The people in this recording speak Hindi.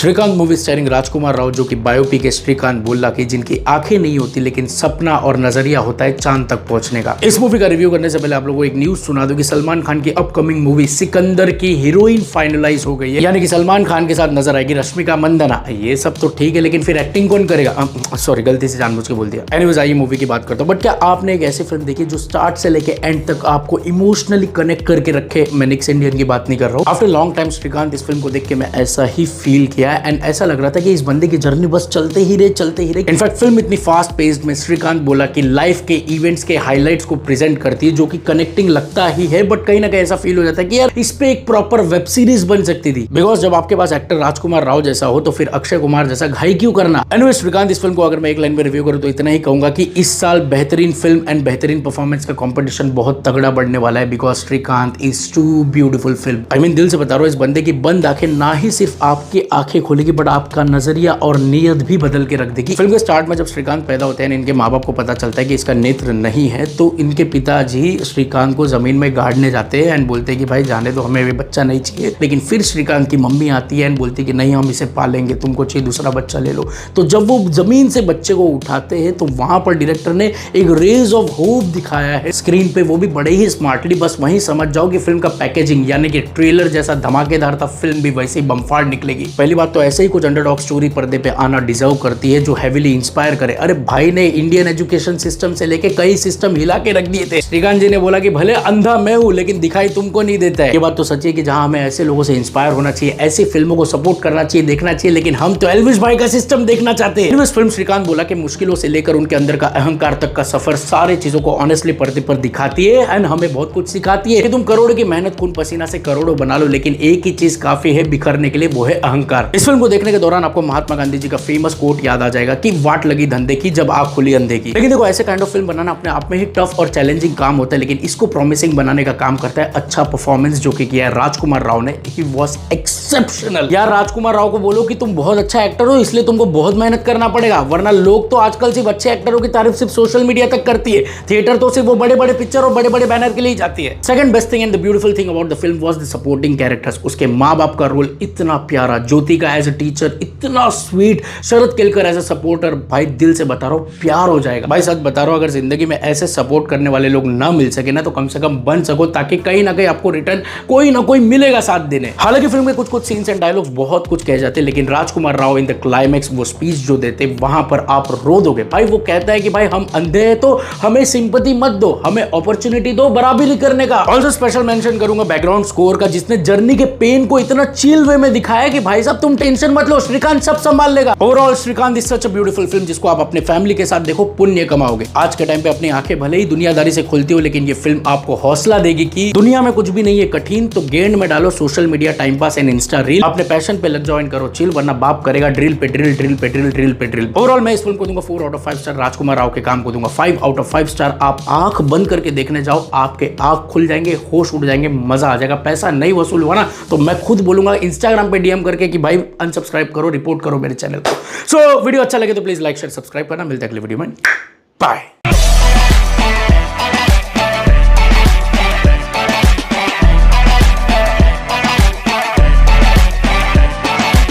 श्रीकांत मूवी स्टारिंग राजकुमार राव, जो कि बायोपिक है श्रीकांत बोल्ला की, जिनकी आंखें नहीं होती लेकिन सपना और नजरिया होता है चांद तक पहुंचने का। इस मूवी का रिव्यू करने से पहले आप लोगों को एक न्यूज सुना दूं कि सलमान खान की अपकमिंग मूवी सिकंदर की हीरोइन फाइनलाइज हो गई है, यानी कि सलमान खान के साथ नजर आएगी रश्मिका मंदाना। ये सब तो ठीक है, लेकिन फिर एक्टिंग कौन करेगा? सॉरी, गलती से जानबूझ के बोल दिया। एनीवेज, आइए मूवी की बात करता हूं। बट क्या आपने एक ऐसी फिल्म देखी जो स्टार्ट से लेके एंड तक आपको इमोशनली कनेक्ट करके रखे? मैं निक्स इंडियन की बात नहीं कर रहा हूं। आफ्टर लॉन्ग टाइम श्रीकांत इस फिल्म को देख के मैं ऐसा ही फील किया एंड ऐसा लग रहा था कि इस बंदे की जर्नी बस चलते ही रहे। इनफैक्ट फिल्म इतनी फास्ट पेस्ड में श्रीकांत बोला कि लाइफ के इवेंट्स के हाइलाइट्स को प्रेजेंट करती है, जो कि कनेक्टिंग लगता ही है, बट कहीं ना कहीं ऐसा फील हो जाता है कि यार इस पे एक प्रॉपर वेब सीरीज बन सकती थी। बिकॉज जब आपके पास एक्टर राजकुमार राव जैसा हो तो फिर अक्षय कुमार जैसा घाई क्यों करना? एनीवे, श्रीकांत इस फिल्म को अगर मैं एक लाइन में रिव्यू करूं तो इतना ही कहूंगा कि इस साल बेहतरीन फिल्म एंड बेहतरीन परफॉर्मेंस का कंपटीशन बहुत तगड़ा बढ़ने वाला है, because Srikanth is too beautiful film. I mean, दिल से बता रहा हूं, इस बंदे की बंद आंखें ना ही सिर्फ आपकी आंखें खोलेगी, बट आपका नजरिया और नीयत भी बदल के रख देगी। फिल्म के स्टार्ट में जब श्रीकांत पैदा होते हैं, इनके माँ बाप को पता चलता है कि इसका नेत्र नहीं है, तो इनके पिताजी श्रीकांत को जमीन में गाड़ने जाते हैं एंड बोलते हैं कि भाई जाने दो, हमें भी बच्चा नहीं चाहिए। लेकिन फिर श्रीकांत की मम्मी आती है एंड बोलती है कि नहीं, हम इसे पालेंगे, तुमको चाहिए दूसरा बच्चा ले लो। तो जब वो जमीन से बच्चे को उठाते हैं तो वहां पर डायरेक्टर ने एक रेज ऑफ होप दिखाया है स्क्रीन पे, वो भी बड़े ही स्मार्टली। बस वहीं समझ जाओ कि फिल्म का पैकेजिंग यानी कि ट्रेलर जैसा धमाकेदार था, फिल्म भी वैसे ही बमफाड़ निकलेगी। पहली बात तो ऐसे ही कुछ अंडरडॉग स्टोरी पर्दे पे आना डिजर्व करती है जो हेविली इंस्पायर करे। अरे भाई ने इंडियन एजुकेशन सिस्टम से लेके कई सिस्टम हिला के रख दिए थे। श्रीकांत जी ने बोला कि भले अंधा मैं हूं लेकिन दिखाई तुमको नहीं देता है। ये बात तो सच्ची है कि जहां हमें ऐसे लोगों से इंस्पायर होना चाहिए, ऐसी फिल्मों को सपोर्ट करना चाहिए, देखना चाहिए, लेकिन हम तो एल्विस भाई का सिस्टम देखना चाहते हैं। इस फिल्म श्रीकांत बोला कि मुश्किलों से लेकर उनके अंदर का अहंकार तक का सफर सारे चीजों को ऑनेस्टली पर्दे पर दिखाती है एंड हमें बहुत कुछ सिखाती है कि तुम करोड़ों की मेहनत खून पसीना से करोड़ों बना लो, लेकिन एक ही चीज काफी है बिखरने के लिए, वो है अहंकार। इस फिल्म को देखने के दौरान आपको महात्मा गांधी जी का फेमस कोट याद आ जाएगा कि वाट लगी धंधे की जब आंख खुली अंधे की। लेकिन देखो, ऐसे काइंड ऑफ फिल्म बनाना अपने आप में ही टफ और चैलेंजिंग काम होता है, लेकिन इसको प्रॉमिसिंग बनाने का काम करता है अच्छा परफॉर्मेंस जो कि किया है राजकुमार राव ने। He was exceptional. यार, राजकुमार राव को बोलो कि तुम बहुत अच्छा एक्टर हो, इसलिए तुमको बहुत मेहनत करना पड़ेगा, वरना लोग तो आजकल सिर्फ अच्छे एक्टरों की तारीफ सिर्फ सोशल मीडिया तक करती है। थिएटर तो सिर्फ वो बड़े बड़े पिक्चर और बड़े बड़े बैनर के लिए जाती है। Second best thing and the beautiful thing about the film was the supporting characters. उसके माँ बाप का रोल इतना प्यारा, ज्योति का एज अ टीचर इतना sweet, Sharad Kelkar as a supporter. भाई दिल से बता रहा हूं, प्यार हो जाएगा। भाई सच बता रहा हूं, अगर जिंदगी में ऐसे सपोर्ट करने वाले लोग ना मिल सके ना, तो कम से कम बन सको, ताकि कहीं ना कहीं आपको रिटर्न कोई ना कोई मिलेगा साथ देने। हालांकि फिल्म में कुछ सीन्स एंड डायलॉग्स बहुत कुछ कह जाते हैं, लेकिन राजकुमार राव इन द क्लाइमैक्स वो स्पीच जो देते, वहां पर आप रो दोगे। भाई वो कहता है कि भाई हम अंधे हैं तो हमें सिंपैथी मत दो, हमें अपॉर्चुनिटी दो बराबरी करने का। ऑल्सो स्पेशल मेंशन करूंगा बैकग्राउंड स्कोर का, जिसने जर्नी के पेन को इतना चिल वे में दिखाया कि भाई साहब तुम टेंशन मत लो, श्रीकांत सब संभाल लेगा। Overall Srikanth is such a beautiful film, जिसको आप अपने फैमिली के साथ देखो, पुण्य कमाओगे। आज के टाइम पे अपनी आंखें भले ही दुनियादारी से खुलती हो, लेकिन ये फिल्म आपको हौसला देगी कि दुनिया में कुछ भी नहीं है कठिन, तो गेंद में डालो social media, time pass and Insta reel, अपने पैशन पे लग जाओ एंड करो चिल, वरना बाप करेगा ड्रिल पे ड्रिल, ड्रिल पे ड्रिल, ड्रिल पे ड्रिल। ओवरऑल मैं इस फिल्म को दूंगा 4 आउट ऑफ 5 स्टार। राजकुमार राव के काम को दूंगा 5 आउट ऑफ 5 स्टार। आप आंख बंद करके देखने जाओ, आपके आंख खुल जाएंगे, होश उड़ जाएंगे, मजा आ जाएगा। पैसा नहीं वसूल हुआ ना तो मैं खुद बोलूंगा इंस्टाग्राम पे डीएम करके कि भाई अनसब्सक्राइब करो, रिपोर्ट करो मेरे चैनल को। सो वीडियो अच्छा लगे तो प्लीज लाइक शेयर सब्सक्राइब करना। मिलते हैं अगले वीडियो में, बाय।